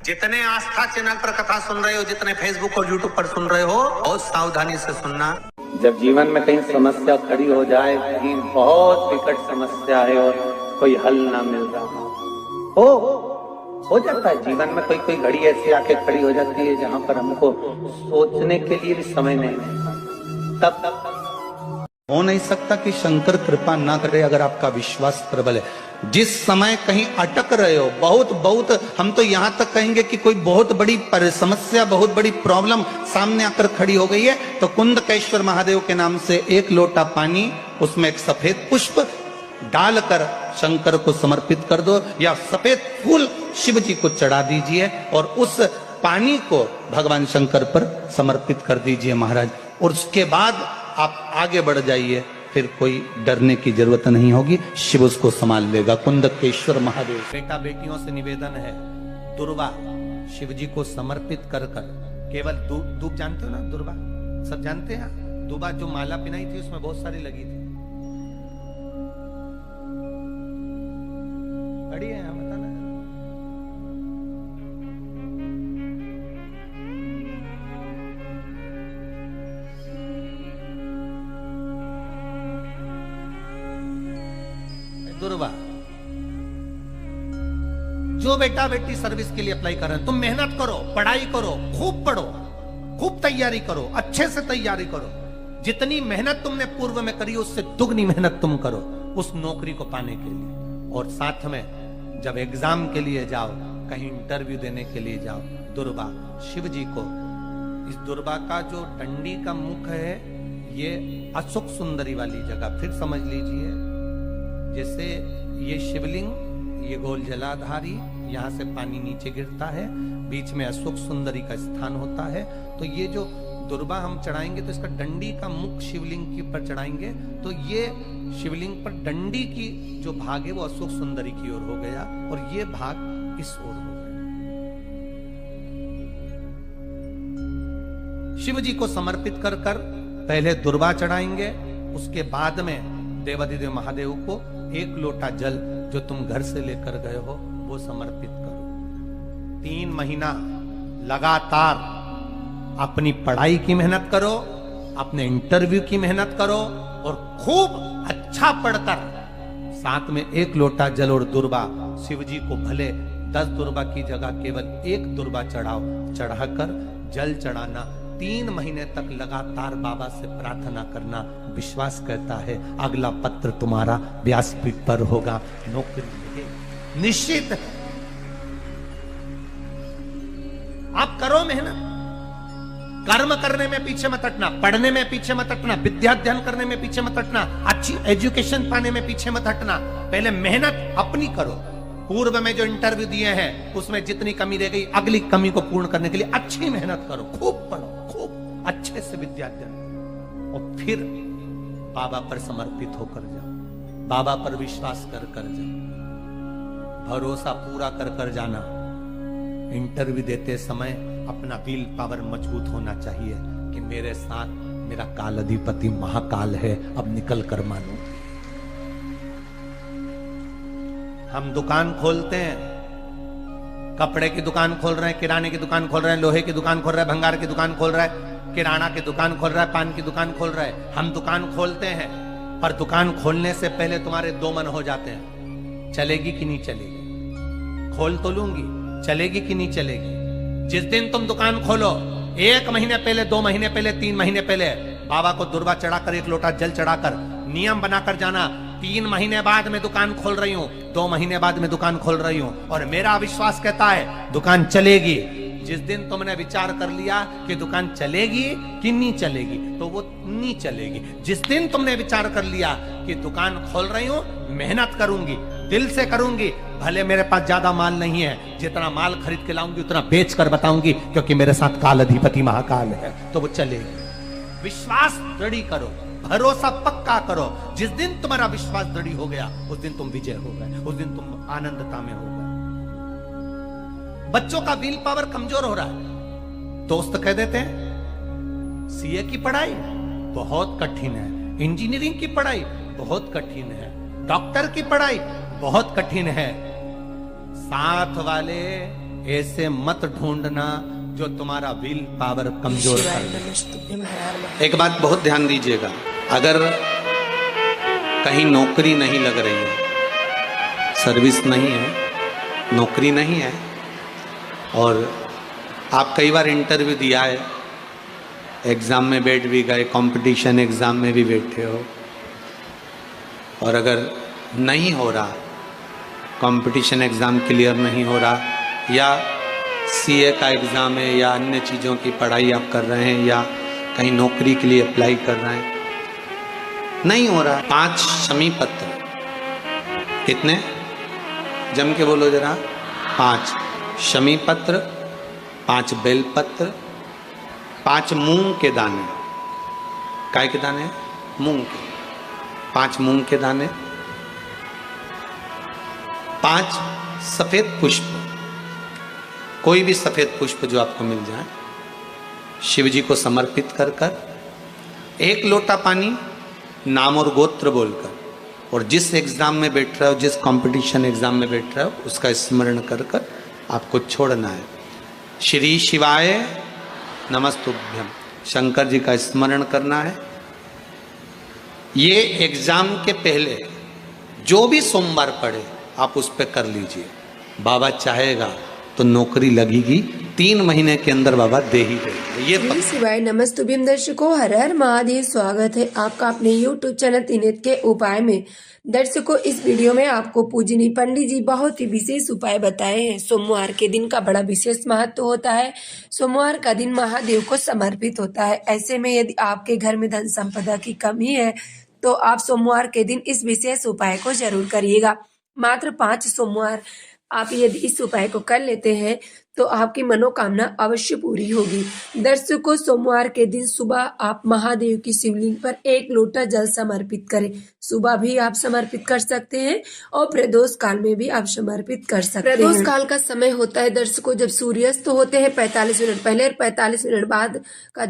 जितने आस्था चैनल पर कथा सुन रहे हो, जितने फेसबुक और यूट्यूब पर सुन रहे हो, बहुत सावधानी से सुनना। जब जीवन में कहीं समस्या खड़ी हो जाए, कहीं बहुत विकट समस्या है और कोई हल ना मिल रहा हो जाता है जीवन में, कोई घड़ी ऐसी आके खड़ी हो जाती है जहां पर हमको सोचने के लिए भी समय नहीं है। तब हो नहीं सकता कि शंकर कृपा ना करे अगर आपका विश्वास प्रबल है। जिस समय कहीं अटक रहे हो, बहुत हम तो यहां तक कहेंगे कि कोई बहुत बड़ी समस्या, बहुत बड़ी प्रॉब्लम सामने आकर खड़ी हो गई है, तो कुंदकेश्वर महादेव के नाम से एक लोटा पानी, उसमें एक सफेद पुष्प डालकर शंकर को समर्पित कर दो, या सफेद फूल शिव जी को चढ़ा दीजिए और उस पानी को भगवान शंकर पर समर्पित कर दीजिए महाराज। और उसके बाद आप आगे बढ़ जाइए, फिर कोई डरने की जरूरत नहीं होगी, शिव उसको संभाल लेगा। कुंदकेश्वर महादेव। बेटा बेटियों से निवेदन है, दुर्वा शिव जी को समर्पित कर केवल दूब जानते हो ना, दुर्वा सब जानते हैं। दुर्वा जो माला पिनाई थी उसमें बहुत सारी लगी थी, बड़ी है बताना। दुर्वा, जो बेटा बेटी सर्विस के लिए अप्लाई कर रहे हैं, तुम मेहनत करो, पढ़ाई करो, खूब पढ़ो, खूब तैयारी करो, अच्छे से तैयारी करो। जितनी मेहनत तुमने पूर्व में करी उससे दुगनी मेहनत तुम करो उस नौकरी को पाने के लिए। और साथ में जब एग्जाम के लिए जाओ, कहीं इंटरव्यू देने के लिए जाओ, दुर्वा शिव जी को, इस दुर्वा का जो डंडी का मुख है ये अशोक सुंदरी वाली जगह, फिर समझ लीजिए जैसे ये शिवलिंग, ये गोल जलाधारी, यहाँ से पानी नीचे गिरता है, बीच में अशोक सुंदरी का स्थान होता है। तो ये जो दुर्वा हम चढ़ाएंगे तो इसका डंडी का मुख शिवलिंग के ऊपर चढ़ाएंगे, तो ये शिवलिंग पर डंडी की जो भाग है वो अशोक सुंदरी की ओर हो गया और ये भाग इस ओर हो गया। शिव जी को समर्पित कर पहले दुर्वा चढ़ाएंगे, उसके बाद में देवाधिदेव महादेव को एक लोटा जल जो तुम घर से लेकर गए हो वो समर्पित करो। 3 महीना लगातार अपनी पढ़ाई की मेहनत करो, अपने इंटरव्यू की मेहनत करो और खूब अच्छा पढ़कर साथ में एक लोटा जल और दुर्वा शिव जी को, भले 10 दुर्वा की जगह केवल 1 दुर्वा चढ़ाओ, चढ़ाकर जल चढ़ाना। 3 महीने तक लगातार बाबा से प्रार्थना करना। विश्वास कहता है अगला पत्र तुम्हारा व्यासपीठ पर होगा, नौकरी मिलेगी निश्चित। आप करो मेहनत, कर्म करने में पीछे मत हटना, पढ़ने में पीछे मत हटना, विद्या अध्ययन करने में पीछे मत हटना, अच्छी एजुकेशन पाने में पीछे मत हटना। पहले मेहनत अपनी करो। पूर्व में जो इंटरव्यू दिए हैं उसमें जितनी कमी रह गई, अगली कमी को पूर्ण करने के लिए अच्छी मेहनत करो, खूब पढ़ो, खूब अच्छे से विद्या अध्ययन, और फिर बाबा पर समर्पित होकर जाओ, बाबा पर विश्वास कर जाओ, भरोसा पूरा कर जाना। इंटरव्यू देते समय अपना विल पावर मजबूत होना चाहिए कि मेरे साथ मेरा काल अधिपति महाकाल है, अब निकल कर मानो। हम दुकान खोलते हैं, कपड़े की दुकान खोल रहे हैं, किराने की दुकान खोल रहे हैं, लोहे की दुकान खोल रहे हैं, भंगार की दुकान खोल रहे हैं, किराना की दुकान खोल रहा है, पान की दुकान खोल रहा है। हम दुकान खोलते हैं, पर दुकान खोलने से पहले तुम्हारे 2 मन हो जाते हैं, चलेगी कि नहीं चलेगी, खोल तो लूंगी, चलेगी कि नहीं चलेगी। जिस दिन तुम दुकान खोलो, 1 महीने पहले, 2 महीने पहले, 3 महीने पहले बाबा को दुर्वा चढ़ाकर, 1 लोटा जल चढ़ाकर नियम बनाकर जाना, 3 महीने बाद मैं दुकान खोल रही हूं, 2 महीने बाद मैं दुकान खोल रही हूं और मेरा विश्वास कहता है दुकान चलेगी। जिस दिन तुमने विचार कर लिया कि दुकान चलेगी कि नहीं चलेगी, तो वो नहीं चलेगी। जिस दिन तुमने विचार कर लिया कि दुकान खोल रही हूं, मेहनत करूंगी, दिल से करूंगी, भले मेरे पास ज्यादा माल नहीं है, जितना माल खरीद के लाऊंगी उतना बेच कर बताऊंगी, क्योंकि मेरे साथ काल अधिपति महाकाल है, तो वो चलेगी। विश्वास दृढ़ करो, भरोसा पक्का करो। जिस दिन तुम्हारा विश्वास दृढ़ हो गया, उस दिन तुम विजय हो गए, उस दिन तुम आनंदता में हो गए। बच्चों का विल पावर कमजोर हो रहा है, दोस्त कह देते हैं सीए की पढ़ाई बहुत कठिन है, इंजीनियरिंग की पढ़ाई बहुत कठिन है, डॉक्टर की पढ़ाई बहुत कठिन है। साथ वाले ऐसे मत ढूंढना जो तुम्हारा विल पावर कमजोर कर दे। एक बात बहुत ध्यान दीजिएगा, अगर कहीं नौकरी नहीं लग रही है, सर्विस नहीं है, नौकरी नहीं है, और आप कई बार इंटरव्यू दिया है, एग्जाम में बैठ भी गए, कंपटीशन एग्जाम में भी बैठे हो, और अगर नहीं हो रहा, कंपटीशन एग्जाम क्लियर नहीं हो रहा, या सीए का एग्जाम है, या अन्य चीज़ों की पढ़ाई आप कर रहे हैं, या कहीं नौकरी के लिए अप्लाई कर रहे हैं, नहीं हो रहा, 5 शमी पत्र, कितने जम के बोलो जरा, 5 शमी पत्र, 5 बेल पत्र, 5 मूंग के दाने, काय के दाने, मूंग के, 5 मूंग के दाने, 5 सफेद पुष्प, कोई भी सफेद पुष्प जो आपको मिल जाए, शिव जी को समर्पित कर कर, 1 लोटा पानी, नाम और गोत्र बोलकर, और जिस एग्जाम में बैठ रहे हो, जिस कंपटीशन एग्जाम में बैठ रहे हो, उसका स्मरण कर कर आपको छोड़ना है। श्री शिवाय नमस्तुभ्यम, शंकर जी का स्मरण करना है। ये एग्जाम के पहले जो भी सोमवार पड़े आप उस पर कर लीजिए, बाबा चाहेगा तो नौकरी लगेगी, 3 महीने के अंदर बाबा दे ही देंगे। ये श्री शिवाय नमस्तुभ्यम दर्शकों, हर हर महादेव। स्वागत है आपका अपने YouTube चैनल त्रिनेत्र के उपाय में। दर्शकों, इस वीडियो में आपको पूजनीय पंडित जी बहुत ही विशेष उपाय बताए हैं। सोमवार के दिन का बड़ा विशेष महत्व होता है। सोमवार का दिन महादेव को समर्पित होता है। ऐसे में यदि आपके घर में धन संपदा की कमी है तो आप सोमवार के दिन इस विशेष उपाय को जरूर करिएगा। मात्र 5 सोमवार आप यदि इस उपाय को कर लेते हैं तो आपकी मनोकामना अवश्य पूरी होगी। दर्शकों, सोमवार के दिन सुबह आप महादेव की शिवलिंग पर 1 लोटा जल समर्पित करें। सुबह भी आप समर्पित कर सकते हैं और प्रदोष काल में भी आप समर्पित कर सकते हैं। प्रदोष काल का समय होता है दर्शकों जब सूर्यास्त होते हैं 45 मिनट पहले और 45 मिनट बाद का जो